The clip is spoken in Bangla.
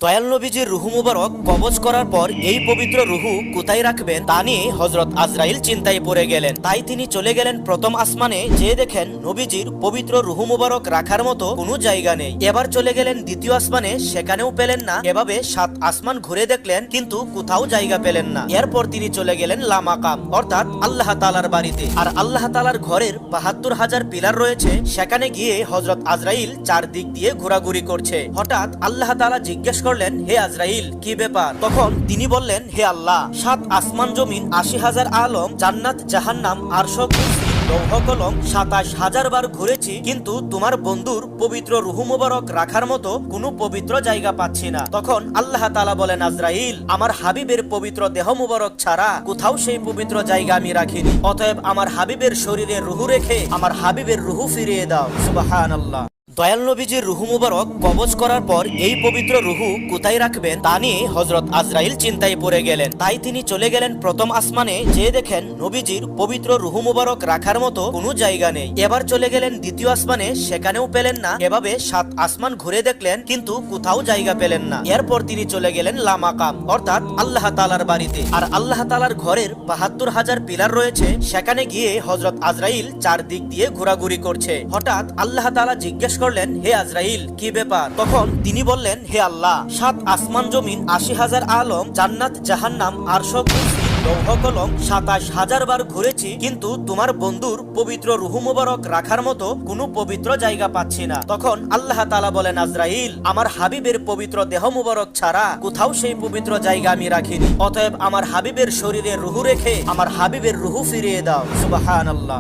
দয়াল নবীজির রুহু মুবারক কবজ করার পর এই পবিত্র রুহু কোথায় রাখবেন তা নিয়ে হযরত আজরাইল চিন্তায় পড়ে গেলেন। তাই তিনি চলে গেলেন প্রথম আসমানে, যেয়ে দেখেন নবীজির পবিত্র রুহু মুবারক রাখার মতো কোনো জায়গা নেই। এবার চলে গেলেন দ্বিতীয় আসমানে, সেখানেও পেলেন না। এভাবে 7 আসমান ঘুরে দেখলেন, কিন্তু কোথাও জায়গা পেলেন না। এরপর তিনি চলে গেলেন লামাকাম, অর্থাৎ আল্লাহ তাআলার বাড়িতে। আর আল্লাহ তাআলার ঘরের ৭২,০০০ পিলার রয়েছে। সেখানে গিয়ে হযরত আজরাইল চারদিক দিয়ে ঘোরাঘুরি করছে। হঠাৎ আল্লাহ তাআলা জিজ্ঞেস করলেন, হে আজরাইল, কি ব্যাপার? তখন তিনি বললেন, হে আল্লাহ, 7 আসমান জমিন, ৮০,০০০ আলম, জান্নাত জাহান্নাম, আরশ, কুরসি, লৌহ কলম ২৭,০০০ বার ঘুরেছি, কিন্তু তোমার বন্ধুর পবিত্র রুহু মুবারক রাখার মতো কোনো পবিত্র জায়গা পাচ্ছি না। তখন আল্লাহ তাআলা বলেন, আজরাইল, আমার হাবিবের পবিত্র দেহ মুবারক ছাড়া কোথাও সেই পবিত্র জায়গা আমি রাখিনি। অতএব আমার হাবিবের শরীরে রুহু রেখে আমার হাবিবের রুহু ফিরিয়ে দাও। সুবহানাল্লাহ। দয়াল নবীজির রুহু মুবারক কবজ করার পর এই পবিত্র রুহু কোথায় রাখবেন তা নিয়ে হযরত আজরাইল চিন্তায় পড়ে গেলেন। তাই তিনি চলে গেলেন প্রথম আসমানে, যেয়ে দেখেন নবীজির পবিত্র রুহু মুবারক রাখার মতো কোনো জায়গা নেই। এবার চলে গেলেন দ্বিতীয় আসমানে, সেখানেও পেলেন না। এভাবে 7 আসমান ঘুরে দেখলেন, কিন্তু কোথাও জায়গা পেলেন না। এরপর তিনি চলে গেলেন লামাকাম, অর্থাৎ আল্লাহ তাআলার বাড়িতে। আর আল্লাহ তাআলার ঘরের ৭২,০০০ পিলার রয়েছে। সেখানে গিয়ে হযরত আজরাইল চারদিক দিয়ে ঘোরাঘুরি করছে। হঠাৎ আল্লাহ তাআলা জিজ্ঞেস করলেন, হে আজরাইল, কি ব্যাপার? তখন তিনি বললেন, হে আল্লাহ, 7 আসমান জমিন, ৮০,০০০ আলম, জান্নাত জাহান্নাম, আরশ, কুরসি, লৌহ কলম ২৭,০০০ বার ঘুরেছি, কিন্তু তোমার বন্ধুর পবিত্র রুহু মুবারক রাখার মতো কোনো পবিত্র জায়গা পাচ্ছি না। তখন আল্লাহ তাআলা বলেন, আজরাইল, আমার হাবিবের পবিত্র দেহ মুবারক ছাড়া কোথাও সেই পবিত্র জায়গা আমি রাখিনি। অতএব আমার হাবিবের শরীরে রুহু রেখে আমার হাবিবের রুহু ফিরিয়ে দাও। সুবহানাল্লাহ।